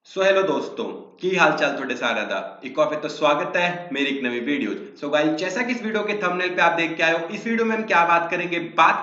Hello दोस्तों की हाल चाल थोड़े सारा दा एक और फिर तो स्वागत है मेरी एक नवी वीडियो। गाइस जैसा कि इस वीडियो के थंबनेल पे आप देख के आए हो, इस वीडियो में हम क्या बात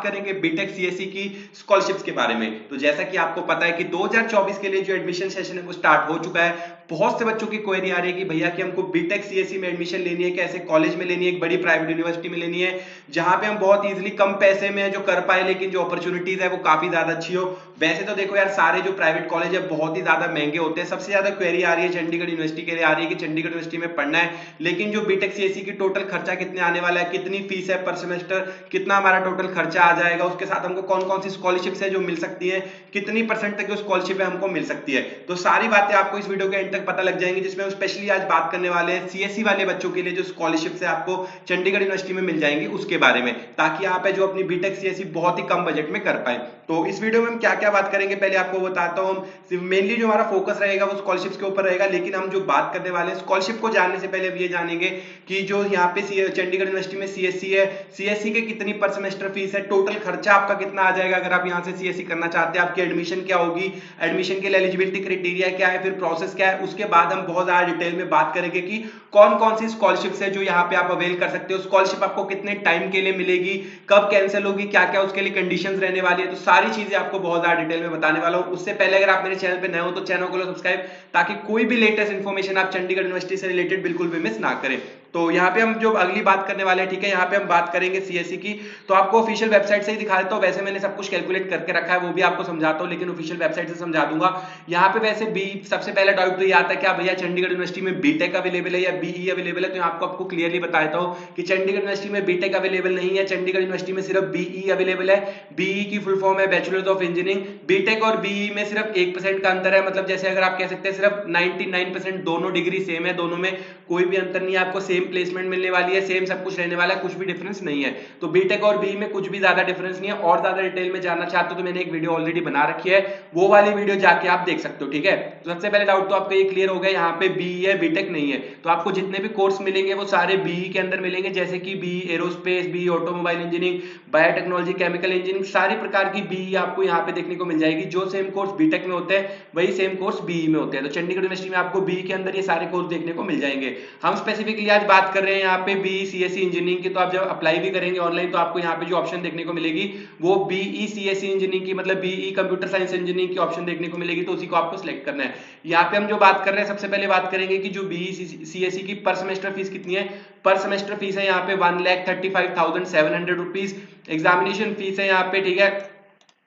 करेंगे बीटेक सीएससी की स्कॉलरशिप्स के बारे में। तो जैसा कि आपको पता है कि 2024 के लिए जो एडमिशन सेशन है वो स्टार्ट हो चुका है। बहुत से बच्चों की क्वेरी आ रही है कि भैया कि हमको बीटेक सीएससी में एडमिशन लेनी है, कैसे कॉलेज में लेनी है, एक बड़ी प्राइवेट यूनिवर्सिटी में लेनी है जहां पे हम बहुत इजीली कम पैसे में जो कर पाए, लेकिन जो अपॉर्चुनिटीज है वो काफी ज्यादा अच्छी हो। वैसे तो देखो यार, सारे जो प्राइवेट कॉलेज है बहुत ही ज्यादा महंगे होते हैं। सबसे ज्यादा क्वेरी आ रही है चंडीगढ़ यूनिवर्सिटी के लिए आ रही है कि चंडीगढ़ यूनिवर्सिटी में पढ़ना है, लेकिन जो बीटेक सीएससी की टोटल खर्चा कितने आने वाला है, कितनी फीस है पर सेमेस्टर, कितना हमारा टोटल खर्चा आ जाएगा, उसके साथ हमको कौन कौन सी स्कॉलरशिप है जो मिल सकती है, कितनी परसेंट तक जो स्कॉलरशिप है हमको मिल सकती है। तो सारी बातें आपको इस वीडियो के एंड तक पता लग जाएंगी, जिसमें हम स्पेशली आज बात करने वाले हैं सीएससी वाले बच्चों के लिए जो स्कॉलरशिप है आपको चंडीगढ़ यूनिवर्सिटी में मिल जाएंगी उसके बारे में, ताकि आप है जो अपनी बीटेक सीएससी बहुत ही कम बजट में कर पाए। तो इस वीडियो में हम क्या क्या बात करेंगे पहले आपको बताता हूं। मेनली जो हमारा फोकस रहेगा वो स्कॉलरशिप के ऊपर रहेगा, लेकिन हम जो बात करने वाले हैं स्कॉलरशिप को जानने से पहले ये जानेंगे कि जो यहाँ पे चंडीगढ़ यूनिवर्सिटी में सीएससी है, सीएससी के कितनी पर सेमेस्टर फीस है, टोटल खर्चा आपका कितना आ जाएगा अगर आप यहाँ से सीएससी करना चाहते हैं, आपकी एडमिशन क्या होगी, एडमिशन के लिए एलिजिबिलिटी क्राइटेरिया क्या है, फिर प्रोसेस क्या है। उसके बाद हम बहुत ज्यादा डिटेल में बात करेंगे कि कौन कौन सी स्कॉलरशिप है जो यहाँ पे आप अवेल कर सकते हो, स्कॉलरशिप आपको कितने टाइम के लिए मिलेगी, कब कैंसिल होगी, क्या क्या उसके लिए कंडीशंस रहने वाली है। तो सारी चीजें आपको बहुत ज्यादा डिटेल में बताने वाला हूं। उससे पहले अगर आप मेरे चैनल पे नए हो तो चैनल को सब्सक्राइब, ताकि कोई भी लेटेस्ट इंफॉर्मेशन आप चंडीगढ़ यूनिवर्सिटी से रिलेटेड बिल्कुल भी मिस ना करें। तो यहाँ पे हम जो अगली बात करने वाले हैं, ठीक है, यहाँ पे हम बात करेंगे सीएससी की। तो आपको ऑफिशियल वेबसाइट से ही दिखा देता हूँ, वैसे मैंने सब कुछ कैलकुलेट करके रखा है वो भी आपको समझाता हूँ, लेकिन ऑफिशियल वेबसाइट से समझा दूंगा। यहाँ पे वैसे बी सबसे पहला डाउट तो ये आता है क्या भैया चंडीगढ़ यूनिवर्सिटी में बीटेक अवेलेबल है या बीई अवेलेबल है। तो आपको क्लियरली बता देता हूँ कि चंडीगढ़ यूनिवर्सिटी में बीटेक अवेलेबल नहीं है, चंडीगढ़ यूनिवर्सिटी में सिर्फ बीई अवेलेबल है। बीई की फुल फॉर्म है बैचलर्स ऑफ इंजीनियरिंग। बीटेक और बीई में सिर्फ 1% का अंतर है, मतलब जैसे अगर आप कह सकते हैं सिर्फ 99% दोनों डिग्री सेम है, दोनों में कोई भी अंतर नहीं है, आपको सेम प्लेसमेंट मिलने वाली है, सेम सब कुछ रहने वाला है, कुछ भी डिफरेंस नहीं है। तो बीटेक और बीई में कुछ भी ज्यादा डिफरेंस नहीं है। और ज्यादा डिटेल में जानना चाहते हो तो मैंने एक वीडियो ऑलरेडी बना रखी है, वो वाली वीडियो जाके आप देख सकते हो, ठीक है। तो सबसे पहले डाउट तो आपका ये क्लियर हो गया, यहाँ पे बीई है बीटेक नहीं है। तो आपको जितने भी कोर्स मिलेंगे वो सारे बीई के अंदर मिलेंगे, जैसे कि BE aerospace, BE automobile engineering, biotechnology, chemical engineering, सारी प्रकार की बीई आपको यहाँ पे देखने को मिल जाएगी। जो सेम कोर्स बीटेक में होते हैं वही सेम कोर्स बीई में होते हैं। तो चंडीगढ़ यूनिवर्सिटी में आपको बीई के अंदर ये सारे कोर्स देखने को मिल जाएंगे। हम स्पेसिफिकली आज बात कर रहे हैं यहाँ पे बीई सीएससी इंजीनियरिंग की। तो आप जब अप्लाई भी करेंगे ऑनलाइन तो आपको यहाँ पे जो ऑप्शन देखने को मिलेगी वो बीई सीएससी इंजीनियरिंग की, मतलब बीई कंप्यूटर साइंस इंजीनियरिंग की ऑप्शन देखने को मिलेगी, तो उसी को आपको सिलेक्ट करना है। यहाँ पे हम जो बात कर रहे हैं सबसे पहले बात करेंगे कि जो बीई सीएससी की पर सेमेस्टर फीस कितनी है। पर सेमेस्टर फीस है यहाँ पे 1,35,700 रुपीज। एग्जामिनेशन फीस है यहाँ पे, ठीक है,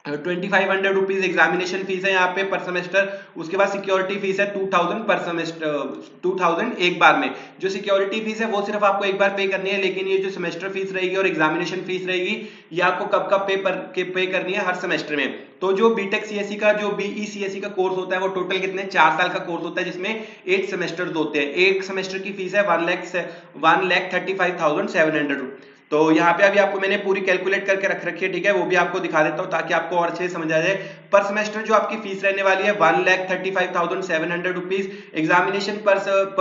2500 रुपीज एग्जामिनेशन फीस है यहाँ पे पर सेमेस्टर। उसके बाद सिक्योरिटी फीस है 2000 पर सेमेस्टर, 2000 एक बार में। जो सिक्योरिटी फीस है वो सिर्फ आपको एक बार पे करनी है, लेकिन ये जो सेमेस्टर फीस रहेगी और एग्जामिनेशन फीस रहेगी ये आपको कब कब पे करनी है, हर सेमेस्टर में। तो जो बीटेक सीएससी का जो बीई सीएससी का कोर्स होता है वो टोटल कितने 4 साल का कोर्स होता है, जिसमें 8 सेमेस्टर होते हैं। एक सेमेस्टर की फीस है 1,35,700। तो यहाँ पे अभी आपको मैंने पूरी कैलकुलेट करके रख रखी है, ठीक है, वो भी आपको दिखा देता हूँ ताकि आपको और अच्छे से समझ आ जाए। पर सेमेस्टर जो आपकी फीस रहने वाली है 1,35,700 रुपीज। एग्जामिनेशन पर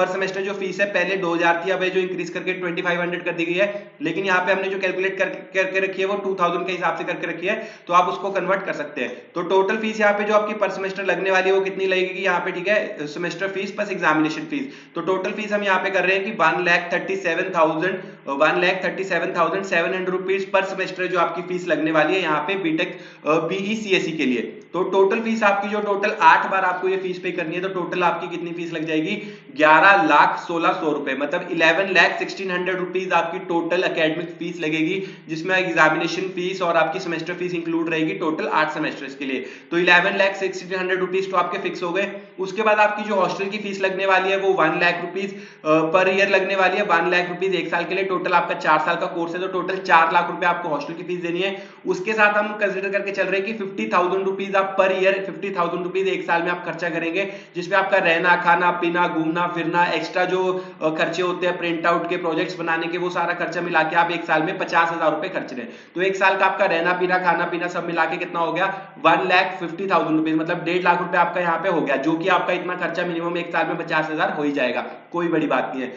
सेमेस्टर जो फीस है पहले 2000 थी, अब जो इंक्रीज करके 2500 कर दी गई है, लेकिन यहाँ पे हमने जो कैलकुलेट करके रखी है वो 2000 के हिसाब से करके रखी है, तो आप उसको कन्वर्ट कर सकते हैं। तो टोटल फीस यहाँ पे जो आपकी पर सेमेस्टर लगने वाली है वो कितनी लगेगी यहाँ पे, ठीक है, semester fees plus examination fees. तो टोटल फीस हम यहाँ पे कर रहे हैं कि 1,37,700 रुपीज पर सेमेस्टर जो आपकी फीस लगने वाली है यहाँ पे बीटेक बीई सीएससी के लिए। तो टोटल फीस आपकी जो टोटल 8 बार आपको ये फीस पे करनी है, तो टोटल आपकी कितनी फीस लग जाएगी 11,16,100 रुपए, मतलब 11,16,100 रुपीज आपकी टोटल एकेडमिक फीस लगेगी, जिसमें एग्जामिनेशन फीस और आपकी सेमेस्टर फीस इंक्लूड रहेगी टोटल 8 सेमेस्टर्स के लिए। तो 11,16,100 रुपीज तो आपके फिक्स हो गए। उसके बाद आपकी जो हॉस्टल की फीस लगने वाली है वो 1 लाख रुपीज पर ईयर लगने वाली है। 1 लाख रुपीज एक साल के लिए, टोटल आपका 4 साल का कोर्स है, तो टोटल 4 लाख रुपए आपको हॉस्टल की फीस देनी है। उसके साथ हम कंसिडर करके चल रहे हैं कि 50,000 रुपीज आप पर ईयर, 50,000 रुपीज एक साल में आप खर्चा करेंगे, जिसमें आपका रहना खाना पीना घूमना फिरना एक्स्ट्रा जो खर्चे होते हैं प्रिंट आउट के प्रोजेक्ट्स बनाने के, वो सारा खर्चा मिला के आप एक साल में 50,000 रुपए खर्च रहे हैं। तो एक साल का आपका रहना पीना खाना पीना सब मिला के कितना हो गया 1,50,000 रुपीज, मतलब 1.5 लाख रुपए आपका यहाँ पे हो गया, जो कि आपका इतना खर्चा मिनिमम एक साल में 50,000 हो ही जाएगा, कोई बड़ी बात नहीं है।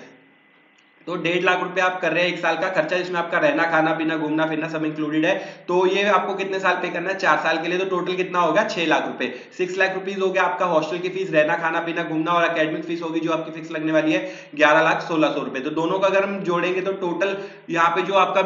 तो 1.5 लाख रुपए आप कर रहे हैं 1 साल का खर्चा, जिसमें आपका रहना खाना पीना घूमना फिरना सब इंक्लूडेड है। तो ये आपको कितने साल पे करना है? 4 साल के लिए। तो टोटल कितना हो गया? 6 लाख रुपए। 6 लाख रुपीज हो गया आपका हॉस्टल की फीस, रहना खाना पीना घूमना, और एकेडमिक फीस होगी जो आपकी फिक्स लगने वाली है 11,16,00,000 रुपए। तो दोनों का अगर हम जोड़ेंगे तो टोटल यहाँ पे जो आपका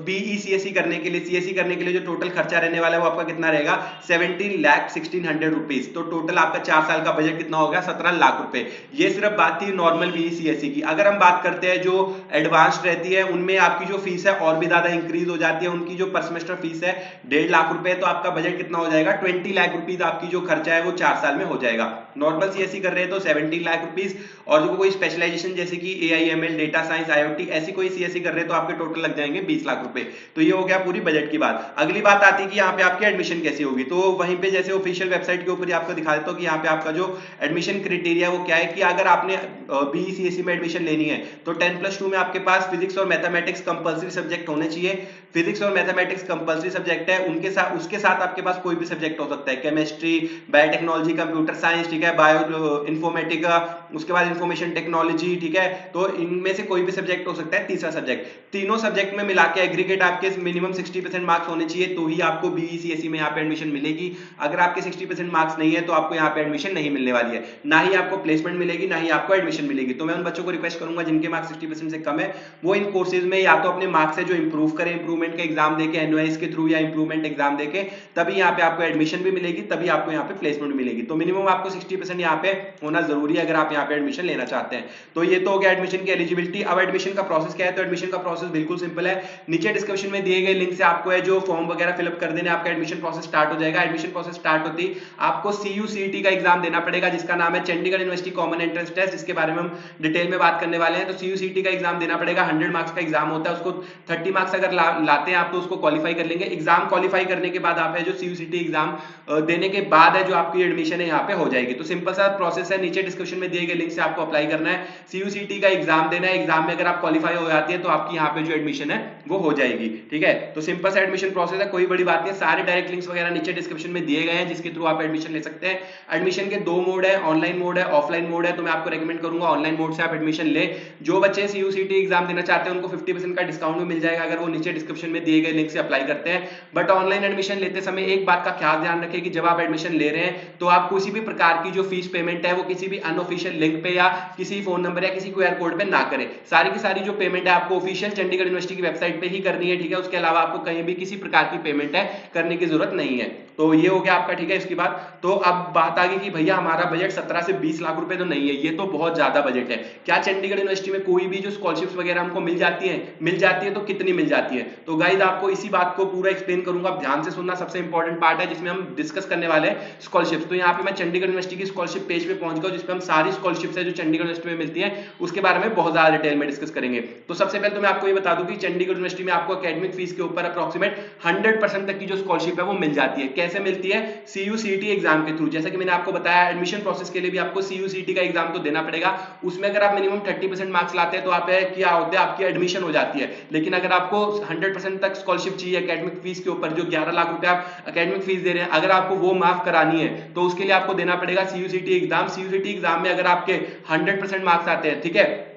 बीई सीएससी करने के लिए, सीएससी करने के लिए जो टोटल खर्चा रहने वाला है वो आपका कितना रहेगा? 17,16,00,000 रुपीज। तो टोटल आपका 4 साल का बजट कितना हो गया? 17 लाख रुपए। ये सिर्फ बात थी नॉर्मल बीई सीएससी की। अगर हम बात करते हैं जो एडवांस्ड रहती है, उनमें आपकी जो फीस है और भी ज्यादा इंक्रीज हो जाती है। उनकी जो पर सेमेस्टर फीस है 1.5 लाख रुपए। तो आपका बजट कितना हो जाएगा? 20 लाख रुपीज आपकी जो खर्चा है वो 4 साल में हो जाएगा। नॉर्मल सीएससी कर रहे हैं तो 17 लाख रुपीज, और जो कोई स्पेशलाइजेशन जैसे कि एआईएमएल, डेटा साइंस, आईओटी ऐसी कोई सीएससी कर रहे हैं तो आपके टोटल लग जाएंगे 20 लाख रुपए। तो ये हो गया पूरी बजट की बात। अगली बात आती है कि यहाँ पे आपकी एडमिशन कैसी होगी। तो वहीं पे जैसे ऑफिशियल वेबसाइट के ऊपर आपको दिखा देता हूँ कि यहाँ पे आपका जो एडमिशन क्राइटेरिया वो क्या है कि अगर आपने बीई सीएससी में एडमिशन लेनी है तो 10+2 में आपके पास फिजिक्स और मैथमेटिक्स कंपलसरी सब्जेक्ट होने चाहिए। फिजिक्स और मैथमेटिक्स कंपलसरी सब्जेक्ट है, उनके साथ उसके साथ आपके पास कोई भी सब्जेक्ट हो सकता है, केमिस्ट्री, बायोटेक्नोलॉजी, कंप्यूटर साइंस, ठीक है, बायो इन्फॉर्मेटिका, उसके बाद इंफॉर्मेशन टेक्नोलॉजी, ठीक है। तो इनमें से कोई भी सब्जेक्ट हो सकता है। तीसरा सब्जेक्ट, तीनों सब्जेक्ट में मिला के एग्रीगेट आपके मिनिमम 60% मार्क्स होने चाहिए, तो ही आपको बीई सीएससी में यहाँ पे एडमिशन मिलेगी। अगर आपके 60% मार्क्स नहीं है तो आपको यहाँ पे एडमिशन नहीं मिलने वाली है, ना ही आपको प्लेसमेंट मिलेगी, ना ही आपको एडमिशन मिलेगी। तो मैं उन बच्चों को रिक्वेस्ट करूंगा जिनके मार्क्स 60% से कम है, वो इन कोर्सेज में या तो अपने मार्क्स है जो इंप्रूव करें, इंप्रूवमेंट का एग्जाम देके, एनओएस के थ्रू या इंप्रूवमेंट एग्जाम देके, तभी यहाँ पे आपको एडमिशन भी मिलेगी, तभी आपको यहाँ पे प्लेसमेंट मिलेगी। तो मिनिमम आपको 60% यहाँ पे होना जरूरी है अगर आप यहाँ पे एडमिशन लेना चाहते हैं। तो ये तो हो गया एडमिशन की एलिजिबिलिटी। अब एडमिशन का प्रोसेस क्या है? तो एडमिशन का प्रोसेस बिल्कुल सिंपल है। नीचे डिस्क्रिप्शन में दिए गए लिंक से आपको है जो फॉर्म वगैरह फिलअप कर देने, आपका एडमिशन प्रोसेस स्टार्ट हो जाएगा। एडमिशन प्रोसेस स्टार्ट होती आपको CUCET का एग्जाम देना पड़ेगा, जिसका नाम है Chandigarh university common entrance test. इसके बारे में हम डिटेल में बात करने वाले हैं। तो CUCET का एग्जाम देना पड़ेगा, 100 मार्क्स का एग्जाम होता है। उसको 30 मार्क्स अगर लाते हैं आप तो उसको क्वालिफाई कर लेंगे। एग्जाम क्वालिफाई करने के बाद आप है जो CUCET एग्जाम देने के बाद है जो आपकी एडमिशन है यहाँ पे हो जाएगी। तो सिंपल सा प्रोसेस है, नीचे डिस्क्रिप्शन में दिए गए लिंक से आपको अप्लाई करना है, CUCET का एग्जाम देना है। एग्जाम में अगर आप क्वालिफाई हो जाती है तो आपकी यहाँ पे जो एडमिशन है वो हो जाएगी, ठीक है। तो सिंपल सा एडमिशन प्रोसेस है, कोई बड़ी बात नहीं। सारे डायरेक्ट लिंक्स वगैरह नीचे डिस्क्रिप्शन में दिए गए हैं जिसके थ्रू आप एडमिशन ले सकते हैं। एडमिशन के 2 मोड है, ऑनलाइन मोड है, ऑफलाइन मोड है। तो मैं आपको रेकमेंड करूंगा ऑनलाइन मोड से आप एडमिशन ले। जो बच्चे CUCET एग्जाम देना चाहते हैं उनको 50% का डिस्काउंट भी मिल जाएगा अगर वो नीचे डिस्क्रिप्शन में दिए गए लिंक से अप्लाई करते हैं। बट ऑनलाइन एडमिशन लेते समय एक बात का खास ध्यान रखें कि जब आप एडमिशन ले रहे हैं तो आप किसी भी प्रकार की जो फीस पेमेंट है वो किसी भी अनऑफिशियल लिंक पे या किसी फोन नंबर या किसी QR कोड पे ना करें। सारी की सारी जो पेमेंट है आपको ऑफिशियल चंडीगढ़ यूनिवर्सिटी की वेबसाइट पे ही करनी है, ठीक है। उसके अलावा आपको कहीं भी किसी प्रकार की पेमेंट है करने की जरूरत नहीं है। तो ये हो गया आपका, ठीक है। इसके बाद तो अब बात आ गई कि भैया हमारा बजट 17 से 20 लाख रुपए तो नहीं है, ये तो बहुत ज्यादा बजट है। क्या चंडीगढ़ यूनिवर्सिटी में कोई भी जो स्कॉलरशिप्स वगैरह हमको मिल जाती है तो कितनी मिल जाती है? तो गाइस आपको इसी बात को पूरा एक्सप्लेन करूंगा, ध्यान से सुनना। सबसे इंपॉर्टेंट पार्ट है जिसमें हम डिस्कस करने वाले हैं स्कॉलरशिप्स। तो यहाँ पे मैं चंडीगढ़ यूनिवर्सिटी की स्कॉलरशिप पेज पे पहुंच गया जिसपे हम सारी स्कॉलरशिप्स है जो चंडीगढ़ यूनिवर्सिटी में मिलती है उसके बारे में बहुत ज्यादा डिटेल में डिस्कस करेंगे। तो सबसे पहले तो मैं आपको ये बता दूं कि चंडीगढ़ यूनिवर्सिटी में आपको एकेडमिक फीस के ऊपर अप्रोक्सीमेट 100% तक की जो स्कॉलरशिप है वो मिल जाती है। कैसे मिलती है? CUCET एग्जाम के थ्रू। जैसा कि मैंने आपको बताया एडमिशन प्रोसेस के लिए भी आपको CUCET का एग्जाम तो देना पड़ेगा। उसमें अगर आप मिनिमम 30% मार्क्स लाते हैं तो आप क्या होता है आपकी एडमिशन हो जाती है। लेकिन अगर आपको 100% तक स्कॉलरशिप चाहिए एकेडमिक फीस के ऊपर, जो 11 लाख रुपए आप एकेडमिक फीस दे रहे हैं, अगर आपको वो माफ करानी है तो उसके लिए आपको देना पड़ेगा CUCET एग्जाम। CUCET एग्जाम में अगर आपके 100% मार्क्स आते हैं, ठीक है।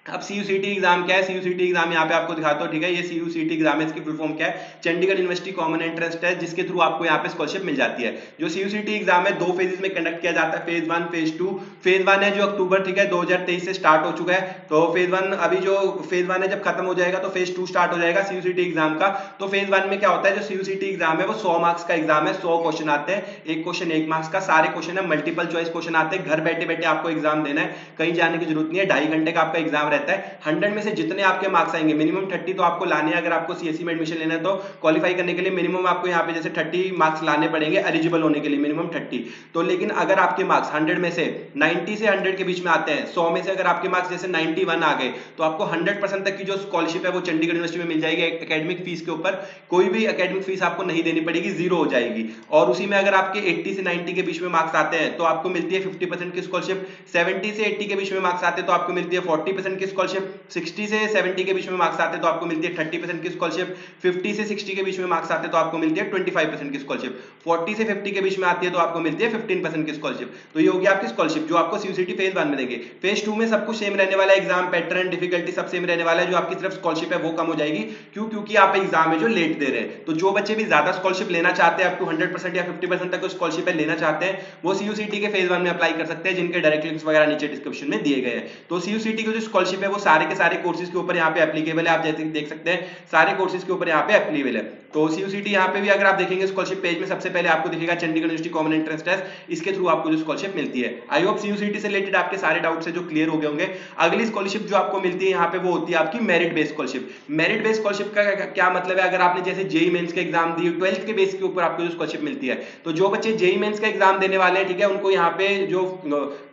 अब CUCET एग्जाम क्या है? CUCET एग्जाम यहाँ पे आपको दिखाता हूँ, ठीक है। ये CUCET एग्जाम है, इसकी फुल फॉर्म क्या है? Chandigarh university common entrance test, जिसके थ्रू आपको यहाँ पे स्कॉलरशिप मिल जाती है। जो CUCET एग्जाम है 2 फेजेस में कंडक्ट किया जाता है, फेज 1 फेज 2। फेज 1 है जो अक्टूबर, ठीक है, 2023 से स्टार्ट हो चुका है। तो फेज 1 अभी जो फेज 1 है जब खत्म हो जाएगा तो फेज 2 स्टार्ट हो जाएगा CUCET एग्जाम का। तो फेज 1 में क्या होता है, जो CUCET एग्जाम है वो 100 मार्क्स का एग्जाम है, 100 क्वेश्चन आते हैं, एक क्वेश्चन 1 मार्क्स का। सारे क्वेश्चन है मल्टीपल चॉइस क्वेश्चन आते हैं, घर बैठे बैठे आपको एग्जाम देना है, कहीं जाने की जरूरत नहीं है। 2.5 घंटे का आपका एग्जाम रहता है। 100 में से जितने आपके मार्क्स आएंगे, मिनिमम 30 तो आपको लाने हैं। अगर आपको CSE में एडमिशन लेना है तो क्वालिफाई करने के लिए मिनिमम आपको यहाँ पे जैसे 30 मार्क्स लाने पड़ेंगे एलिजिबल होने के लिए, मिनिमम 30। तो लेकिन अगर आपके मार्क्स 100 में से 90 से 100 के बीच में आते हैं, 100 में से अगर आपके मार्क्स जैसे 91 आ गए तो आपको 100% तक की जो स्कॉलरशिप है वो चंडीगढ़ यूनिवर्सिटी में मिल जाएगी। एकेडमिक फीस के ऊपर कोई भी एकेडमिक फीस आपको नहीं देनी पड़ेगी, जीरो हो जाएगी। और उसी में अगर आपके 80 से 90 के बीच में मार्क्स आते हैं तो आपको मिलती है 50% की स्कॉलरशिप। 70 से 80 के बीच में मार्क्स आते हैं तो आपको मिलती है 40% की स्कॉलरशिप, 60 से 70 के बीच में मार्क्स आते हैं तो आपको मिलती है 30% की स्कॉलरशिप, 50 से 60 के बीच में मार्क्स आते हैं तो आपको मिलती है 25% की स्कॉलरशिप, 40 से 50 के बीच में आती है तो आपको मिलती है 15% की स्कॉलरशिप। तो ये होगी आपकी स्कॉलरशिप जो आपको सीयूसीटी फेज 1 में देंगे। फेज 2 में सब कुछ सेम रहने वाला है, एग्जाम पैटर्न डिफिकल्टी सब सेम रहने वाला है, जो आपकी सिर्फ स्कॉलरशिप है वो कम हो जाएगी। क्यों? क्योंकि आप एग्जाम में जो लेट दे रहे हैं। तो जो बच्चे भी ज्यादा स्कॉलरशिप लेना चाहते हैं, अप टू 100% या 50% तक स्कॉलरशिप लेना चाहते हैं, वो सीयूसीटी के फेज 1 में अप्लाई कर सकते हैं, जिनके डायरेक्ट लिंक्स वगैरह नीचे डिस्क्रिप्शन में दिए गए हैं। तो सीयूसीटी की जो स्कॉलरशिप है वो सारे के सारे कोर्सेज के ऊपर यहाँ पे एप्लीकेबल है। आप जैसे देख सकते हैं सारे कोर्सेज के ऊपर यहाँ पे एप्लीकेबल है। तो सीयूसीटी यहाँ पे भी अगर आप देखेंगे स्कॉलरशिप पेज में सबसे पहले आपको दिखेगा Chandigarh university common entrance test, इसके थ्रू आपको जो स्कॉलरशिप मिलती है। आई होप सीयूसीटी से रिलेटेड आपके सारे डाउट्स है जो क्लियर हो गए होंगे। अगली स्कॉलरशिप जो आपको मिलती है यहाँ पे वो होती है आपकी merit based scholarship. Merit based scholarship का क्या मतलब है? अगर आपने जैसे जेईई मेंस के एग्जाम दिए, 12th के बेस के ऊपर आपको जो स्कॉलरशिप मिलती है, तो जो बच्चे जेईई मेंस का एग्जाम देने वाले हैं, ठीक है, उनको यहाँ पे जो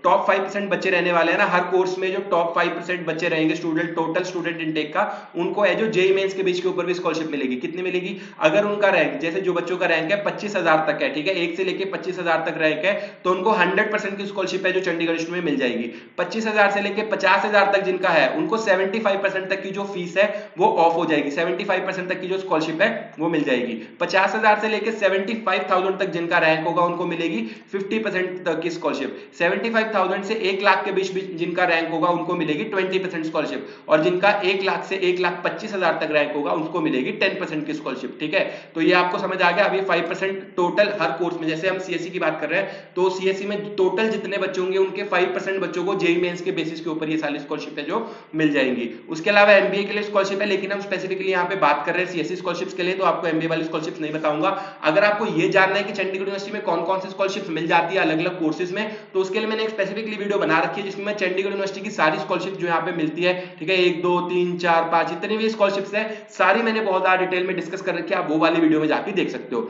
टॉप 5% बच्चे रहने वाले हैं ना, हर कोर्स में जो टॉप 5% बच्चे रहेंगे स्टूडेंट, टोटल स्टूडेंट इनटेक का, उनको है जो जेईई मेंस के बीच के ऊपर भी स्कॉलरशिप मिलेगी। कितनी मिलेगी? अगर उनका रैंक, जैसे जो बच्चों का रैंक है 25,000 तक है, ठीक है, 1 से लेके 25,000 तक रैंक है, तो उनको 100% की स्कॉलरशिप है जो चंडीगढ़ यूनिवर्सिटी में मिल जाएगी। 25,000 से लेके 50,000 तक जिनका है, उनको 75% तक की जो फीस है वो ऑफ हो जाएगी, 75% तक की जो स्कॉलरशिप है वो मिल जाएगी। 50,000 से लेके 75,000 तक जिनका रैंक होगा उनको मिलेगी 50% तक की स्कॉलरशिप। 75,000 से 1 लाख के बीच जिनका रैंक होगा उनको मिलेगी 20% स्कॉलरशिप, और जिनका 1 लाख से 1,25,000 तक रैंक होगा उनको मिलेगी 10% की स्कॉलरशिप। ठीक है, तो ये आपको समझ आ गया। अभी 5% टोटल हर कोर्स में, जैसे हम सीएससी की बात कर रहे हैं तो सीएससी में टोटल जितने बच्चे होंगे उनके 5% बच्चों को जेईई मेंस के बेसिस के ऊपर ये सारी स्कॉलरशिप है जो मिल जाएंगी। उसके अलावा एमबीए के लिए स्कॉलरशिप है, लेकिन हम स्पेसिफिकली यहाँ पे बात कर रहे हैं सीएससी स्कॉलरशिप्स के लिए, तो आपको एमबीए वाली स्कॉलरशिप नहीं बताऊंगा। अगर आपको ये जानना है कि चंडीगढ़ यूनिवर्सिटी में कौन कौन सी स्कॉलरशिप मिल जाती है अलग अलग कोर्सेज में, तो उसके लिए मैंने एक स्पेसिफिकली वीडियो बना रखी है जिसमें मैं चंडीगढ़ यूनिवर्सिटी की सारी स्कॉलरशिप जो यहाँ पे मिलती है, ठीक है, 1 2 3 4 5 जितनी भी स्कॉलरशिप्स है सारी मैंने बहुत ज्यादा डिटेल में डिस्कस कर रखी है, आप वो वाली वीडियो में जाके देख सकते हो।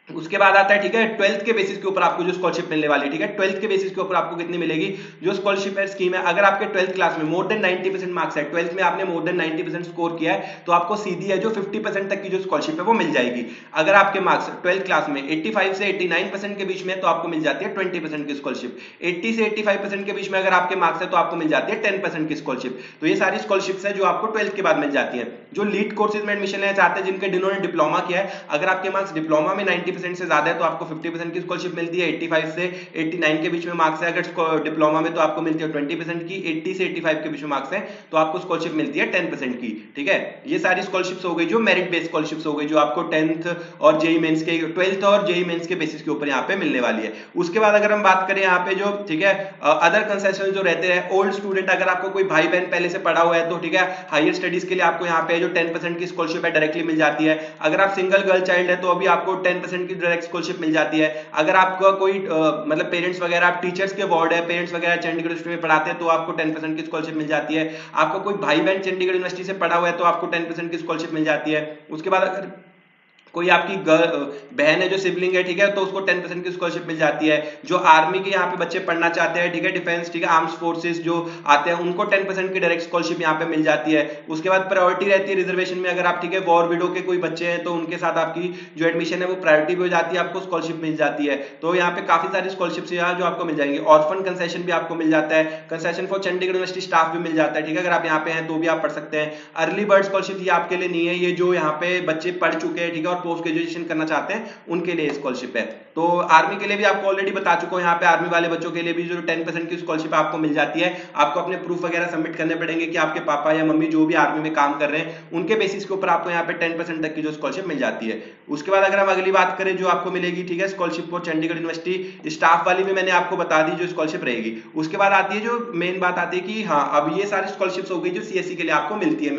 उसके बाद आता है, ठीक है, 12th के बेसिस के ऊपर आपको जो स्कॉलरशिप मिलने वाली है, ठीक है, 12th के बेसिस के ऊपर आपको कितनी मिलेगी? जो स्कॉलरशिप है स्कीम है, अगर आपके 12th क्लास में मोर देन 90% मार्क्स है, 12th में आपने मोर देन 90% स्कोर किया है, तो आपको सीधी है जो 50% तक की जो स्कॉलरशिप है वो मिल जाएगी। अगर आपके मार्क्स 12th क्लास में 85 से 89% के बीच में, तो आपको मिल जाती है 20% की स्कॉलरशिप। 80 से 85% के बीच में अगर आपके मार्क्स है तो आपको मिल जाती है 10% की स्कॉलरशिप। तो ये सारी स्कॉलरशिप्स है जो आपको 12th के बाद मिल जाती है। जो लीड कोर्सेज में एडमिशन लेना चाहते हैं, जिन्होंने डिप्लोमा किया है, अगर आपके मार्क्स डिप्लोमा में 90% से ज्यादा है तो आपको 50% की स्कॉलरशिप मिलती है। 85 से 89 के बीच में मार्क्स है अगर डिप्लोमा में, तो आपको मिलती है 20% की। 80 से 85 के बीच में मार्क्स है तो आपको स्कॉलरशिप मिलती है 10% की। ठीक है, ये सारी स्कॉलरशिप्स हो गई जो मेरिट बेस्ड स्कॉलरशिप्स हो गई, जो आपको 10th और जेईई मेंस के 12th और जेईई मेंस के बेसिस के ऊपर यहाँ पे मिलने वाली है। उसके बाद अगर हम बात करें यहाँ पे जो, ठीक है, अदर कंसेशन जो रहते हैं, ओल्ड स्टूडेंट, अगर आपको कोई भाई बहन पहले से पढ़ा हुआ है तो ठीक है, हायर स्टडीज के लिए आपको यहाँ पे जो 10% की स्कॉलरशिप है डायरेक्टली मिल जाती है। अगर आप सिंगल गर्ल चाइल्ड है तो अभी आपको 10% की डायरेक्ट स्कॉलरशिप मिल जाती है। अगर आपका कोई मतलब पेरेंट्स वगैरह, आप टीचर्स के वार्ड है, पेरेंट्स वगैरह चंडीगढ़ यूनिवर्सिटी में पढ़ाते हैं तो आपको 10% की स्कॉलरशिप मिल जाती है। आपका कोई भाई बहन चंडीगढ़ यूनिवर्सिटी से पढ़ा हुआ है तो आपको 10% की स्कॉलरशिप मिल जाती है। उसके बाद अगर कोई आपकी बहन है जो सिबलिंग है, ठीक है, तो उसको 10% की स्कॉलरशिप मिल जाती है। जो आर्मी के यहाँ पे बच्चे पढ़ना चाहते हैं, ठीक है, डिफेंस, ठीक है, आर्म्स फोर्सेस जो आते हैं उनको 10% की डायरेक्ट स्कॉलरशिप यहाँ पे मिल जाती है। उसके बाद प्रायोरिटी रहती है रिजर्वेशन में, अगर आप, ठीक है, वॉर विडो के कोई बच्चे हैं तो उनके साथ आपकी जो एडमिशन है वो प्रायोरिटी भी हो जाती है, आपको स्कॉलरशिप मिल जाती है। तो यहाँ पे काफी सारी स्कॉलरशिप्स यहाँ जो आपको मिल जाएंगी। ऑर्फन कंसेशन भी आपको मिल जाता है, concession for Chandigarh university staff भी मिल जाता है, ठीक है, अगर आप यहाँ पे हैं तो भी आप पढ़ सकते हैं। अर्ली बर्ड स्कॉलरशिप ये आपके लिए नहीं है, ये जो यहाँ पे बच्चे पढ़ चुके हैं, ठीक है, और पोस्ट ग्रेजुएशन करना चाहते हैं उनके लिए स्कॉलरशिप है। तो आर्मी के लिए भी आपको ऑलरेडी बता चुका हूं, यहाँ पे आर्मी वाले बच्चों के लिए भी जो 10% की स्कॉलरशिप आपको मिल जाती है। आपको अपने प्रूफ वगैरह सबमिट करने पड़ेंगे कि आपके पापा या मम्मी जो भी आर्मी में काम कर रहे हैं उनके बेसिस के ऊपर आपको यहाँ पे 10% तक की जो स्कॉलरशिप मिल जाती है। उसके बाद अगर हम अगली बात करें जो आपको मिलेगी, ठीक है, scholarship for Chandigarh university staff वाली में मैंने आपको बता दी जो स्कॉलरशिप रहेगी। उसके बाद आती है जो मेन बात आती है कि हाँ, अब ये सारी स्कॉलरशिप्स हो गई जो सीएससी के लिए आपको मिलती है।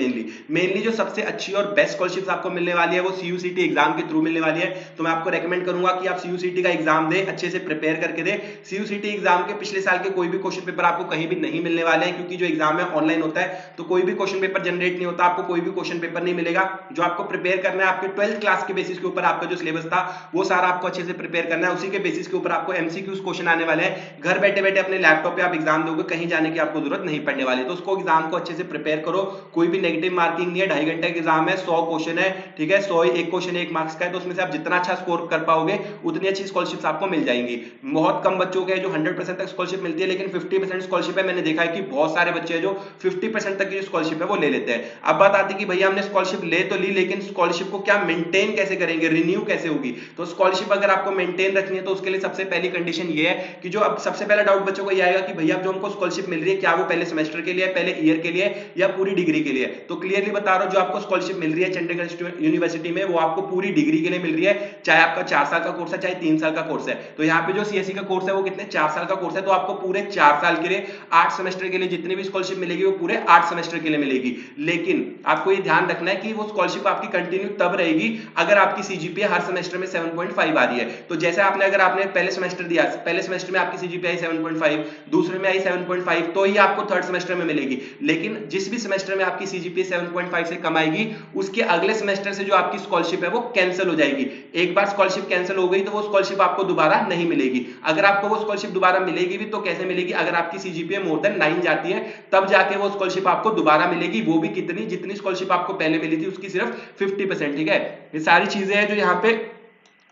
मेनली जो सबसे अच्छी और बेस्ट स्कॉलरशिप आपको मिलने वाली है वो सीयूसीटी एग्जाम के थ्रू मिलने वाली है। तो मैं आपको रेकमेंड करूंगा कि आप सीयूसीटी का एग्जाम दे, अच्छे से प्रिपेयर करके दे। सीयूसीटी एग्जाम के पिछले साल के कोई भी क्वेश्चन पेपर आपको कहीं भी नहीं मिलने वाले हैं, क्योंकि जो एग्जाम है ऑनलाइन होता है तो कोई भी क्वेश्चन पेपर जनरेट नहीं होता, आपको कोई भी क्वेश्चन पेपर नहीं मिलेगा। जो आपको प्रिपेयर करना है आपके 12th क्लास के बेसिस के ऊपर, आपका जो सिलेबस था वो सारा आपको अच्छे से प्रिपेयर करना है। उसी के बेसिस के ऊपर आपको एमसीक्यूज क्वेश्चन आने वाले हैं। घर बैठे बैठे अपने लैपटॉप पे आप एग्जाम दोगे, कहीं जाने की आपको जरूरत नहीं पड़ने वाली। तो उसको एग्जाम को अच्छे से प्रिपेयर करो, कोई भी नेगेटिव मार्किंग नहीं है। 2.5 घंटे का एग्जाम है, 100 क्वेश्चन है, ठीक है, 100 एक क्वेश्चन 1 मार्क्स का है, तो उसमें से आप जितना अच्छा स्कोर कर पाओगे उतनी अच्छी स्कॉलरशिप्स आपको मिल जाएंगी। बहुत कम बच्चों के जो 100% तक स्कॉलरशिप मिलती है, लेकिन 50% स्कॉलरशिप है। मैंने देखा है कि बहुत सारे बच्चे हैं जो 50% तक की जो स्कॉलरशिप है वो ले लेते हैं। अब बात आती है कि भैया हमने स्कॉलरशिप ले तो ली, लेकिन स्कॉलरशिप को क्या मेंटेन कैसे करेंगे, रिन्यू कैसे होगी। तो स्कॉलरशिप अगर आपको मेंटेन रखनी है तो उसके लिए सबसे पहली कंडीशन ये है कि जो अब सबसे पहला डाउट बच्चों को ये आएगा कि भैया जो हमको स्कॉलरशिप मिल रही है क्या वो पहले सेमेस्टर के लिए, पहले ईयर के लिए या पूरी डिग्री के लिए। तो क्लियरली बता रहा हूं, जो आपको स्कॉलरशिप मिल रही है चंडीगढ़ यूनिवर्सिटी में वो आपको पूरी डिग्री के लिए मिल रही है, चाहे आपका 4 साल का कोर्स है चाहे 3 साल का कोर्स है। तो यहाँ पे जो सीएससी का कोर्स है वो कितने 4 साल का कोर्स है, तो आपको पूरे 4 साल के लिए 8 सेमेस्टर के लिए जितनी भी स्कॉलरशिप मिलेगी वो पूरे 8 सेमेस्टर के लिए मिलेगी। लेकिन आपको ये ध्यान रखना है कि वो स्कॉलरशिप आपकी कंटिन्यू तब रहेगी अगर आपकी सीजीपीए हर सेमेस्टर में 7.5 आ रही है। तो जैसे अगर आपने पहले सेमेस्टर दिया, पहले सेमेस्टर में आपकी सीजीपीए आई 7.5, दूसरे में आई 7.5, तो ही आपको थर्ड सेमेस्टर में मिलेगी। लेकिन जिस भी सेमेस्टर में आपकी सीजीपीए 7.5 से कम आएगी, उसके अगले सेमेस्टर से जो आपकी स्कॉलरशिप है वो कैंसिल हो जाएगी। एक बार स्कॉलरशिप कैंसिल हो गई तो वो स्कॉलरशिप आपको दोबारा नहीं मिलेगी। अगर आपको वो स्कॉलरशिप दोबारा मिलेगी भी तो कैसे मिलेगी, अगर आपकी सीजीपीए मोर देन 9 जाती है तब जाके वो स्कॉलरशिप आपको दोबारा मिलेगी, वो भी कितनी, जितनी स्कॉलरशिप आपको पहले मिली थी उसकी सिर्फ 50%। ठीक है, ये सारी चीजें हैं जो यहाँ पे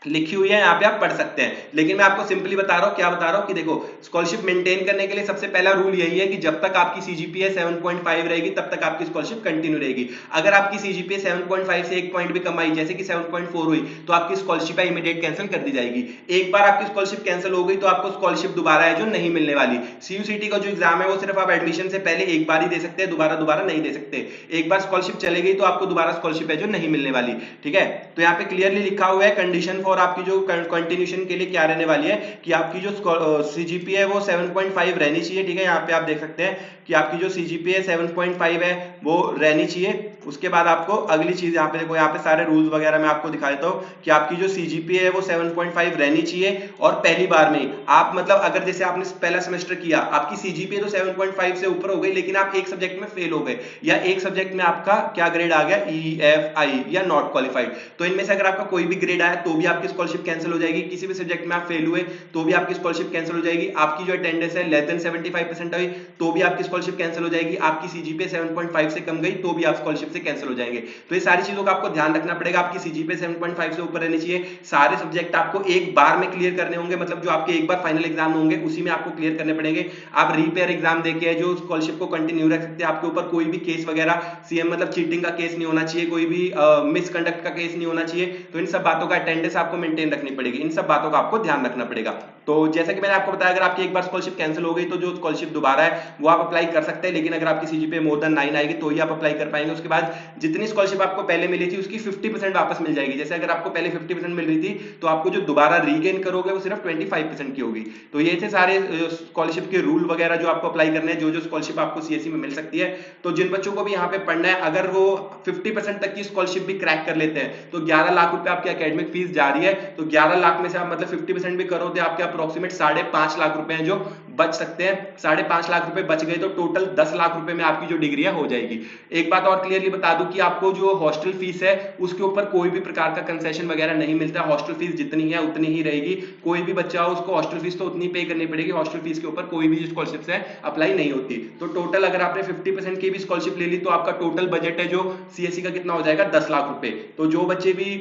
लिखी हुई है, यहाँ पे आप पढ़ सकते हैं। लेकिन मैं आपको सिंपली बता रहा हूँ, क्या बता रहा हूँ कि देखो स्कॉलरशिप मेंटेन करने के लिए सबसे पहला रूल यही है कि जब तक आपकी सीजीपीए 7.5 रहेगी तब तक आपकी स्कॉलरशिप कंटिन्यू रहेगी। अगर आपकी सीजीपीए 7.5 से 1 पॉइंट भी कम आई, जैसे कि 7.4 हुई, तो आपकी स्कॉलरशिप है इमीडिएट कैंसिल कर दी जाएगी। एक बार आपकी स्कॉलरशिप कैंसिल हो गई तो आपको स्कॉलरशिप दोबारा है जो नहीं मिलने वाली। सीयूसीटी का जो एग्जाम है वो सिर्फ आप एडमिशन से पहले एक बार ही दे सकते हैं, दोबारा नहीं दे सकते। एक बार स्कॉलरशिप चली गई तो आपको दोबारा स्कॉलरशिप है जो नहीं मिलने वाली। ठीक है, तो यहाँ पे क्लियरली लिखा हुआ है कंडीशन फॉर आपकी जो कंटिन्यूशन के लिए क्या रहने वाली है कि आपकी जो सीजीपीए है वो 7.5 रहनी चाहिए। ठीक है, यहाँ पे आप देख सकते हैं कि आपकी जो सीजीपीए 7.5 है वो रहनी चाहिए। उसके बाद आपको अगली चीज यहाँ पे देखो, यहाँ पे सारे रूल्स वगैरह मैं आपको दिखा देता हूँ कि आपकी जो सीजीपीए है वो 7.5 रहनी चाहिए। और पहली बार में आप अगर जैसे आपने पहला सेमेस्टर किया, आपकी सीजीपीए तो 7.5 से ऊपर हो गई, लेकिन आप एक सब्जेक्ट में फेल हो गए या एक सब्जेक्ट में आपका क्या ग्रेड आ गया, EFI या नॉट क्वालिफाइड, तो इनमें से अगर आपका कोई भी ग्रेड आया तो भी आपकी स्कॉलरशिप कैंसिल हो जाएगी। किसी भी सब्जेक्ट में आप फेल हुए तो भी आपकी स्कॉलरशिप कैंसिल हो जाएगी। आपकी जो अटेंडेंस है लेस देन 75% हुई तो भी आपकी स्कॉलरशिप कैंसिल हो जाएगी। आपकी सीजीपीए 7.5 से कम गई तो भी आप स्कॉलरशिप से कैंसिल हो जाएंगे। तो ये सारी चीजों का आपको ध्यान रखना पड़ेगा। आपकी सीजीपीए 7.5 से ऊपर रहनी चाहिए। सारे सब्जेक्ट आपको एक बार में क्लियर करने होंगे, जो आपके एक बार फाइनल एग्जाम होंगे उसी में आपको क्लियर करने पड़ेंगे। आप रीपेयर एग्जाम देके जो स्कॉलरशिप को कंटिन्यू रख सकते हैं। आपके ऊपर कोई भी केस वगैरह सीएम चीटिंग का केस नहीं होना चाहिए, कोई भी मिसकंडक्ट का केस नहीं होना चाहिए। तो इन सब बातों का अटेंडेंस आपको मेंटेन रखनी पड़ेगी, इन सब बातों का आपको ध्यान रखना पड़ेगा। तो जैसा कि मैंने आपको बताया, अगर आपकी एक बार स्कॉलरशिप कैंसिल हो गई तो जो स्कॉलरशिप दोबारा है वो आप अप्लाई कर सकते हैं, लेकिन अगर आपकी सीजीपीए मोर देन 9 आएगी तो ही आप अप्लाई कर पाएंगे। उसके बाद जितनी स्कॉलरशिप आपको पहले मिली थी उसकी 50% वापस मिल जाएगी। जैसे अगर आपको पहले 50% मिल रही थी तो आपको जो दोबारा रीगेन करोगे वो सिर्फ 25% की होगी। तो ये थे सारे स्कॉलरशिप के रूल वगैरह जो आपको अप्लाई करने हैं, जो स्कॉलरशिप आपको सीएससी में मिल सकती है। तो जिन बच्चों को भी यहाँ पे पढ़ना है, अगर वो 50% तक की स्कॉलरशिप भी क्रैक कर लेते हैं तो 11 लाख रुपए आपकी एकेडमिक फीस जा रही है। तो 11 लाख में से आप 50% भी करो तो आपके अप्रोक्सीमेट 5.5 लाख रुपए हैं जो बच सकते हैं। 5.5 लाख रुपए बच गए तो टोटल 10 लाख रुपए में आपकी जो डिग्री है हो जाएगी। एक बात और क्लियरली बता दूं कि आपको जो हॉस्टल फीस है उसके ऊपर कोई भी प्रकार का कंसेशन वगैरह नहीं मिलता। हॉस्टल फीस जितनी है उतनी ही रहेगी। कोई भी बच्चा हो उसको हॉस्टल फीस तो उतनी पे करनी पड़ेगी। हॉस्टल फीस के ऊपर कोई भी स्कॉलरशिप है अप्लाई नहीं होती। तो टोटल अगर आपने 50% की भी स्कॉलरशिप ले ली तो आपका टोटल बजट है जो सीएससी का कितना हो जाएगा, 10 लाख रुपए। तो जो बच्चे भी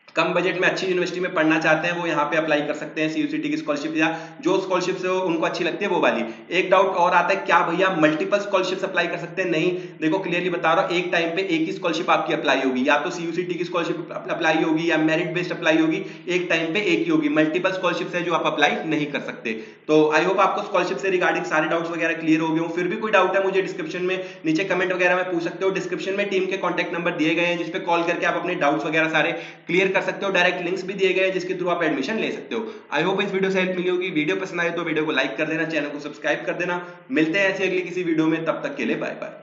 कम बजट में अच्छी यूनिवर्सिटी में पढ़ना चाहते हैं वो यहाँ पे अप्लाई कर सकते हैं सीयूसीटी की स्कॉलरशिप, या जो स्कॉलरशिप से उनको अच्छी लगती है वो वाली। एक डाउट और आता है, क्या भैया मल्टीपल स्कॉलरशिप अप्लाई कर सकते हैं? नहीं, देखो क्लियरली बता रहा हूँ, एक टाइम पे एक ही स्कॉलरशिप आपकी अप्लाई होगी, या तो सीयूसीटी की स्कॉलरशिप अप्लाई होगी या मेरिट बेस्ड अप्लाई होगी। एक टाइम पे एक ही होगी। मल्टीपल स्कॉलरशिप है जो आप अप्लाई नहीं कर सकते। तो आई होप आपको स्कॉलरशिप से रिगार्डिंग सारे डाउट्स वगैरह क्लियर हो गए हो। फिर भी कोई डाउट है मुझे डिस्क्रिप्शन में नीचे कमेंट वगैरह में पूछ सकते हो। डिस्क्रिप्शन में टीम के कॉन्टैक्ट नंबर दिए गए हैं जिसपे कॉल करके आप अपने डाउट्स वगैरह सारे क्लियर कर सकते हो। डायरेक्ट लिंक्स भी दिए गए हैं जिसके थ्रू आप एडमिशन ले सकते हो। आई होप इस वीडियो से हेल्प मिली होगी। वीडियो पसंद आए तो वीडियो को लाइक कर देना, चैनल को सब्सक्राइब कर देना। मिलते हैं ऐसे अगली किसी वीडियो में, तब तक के लिए बाय बाय।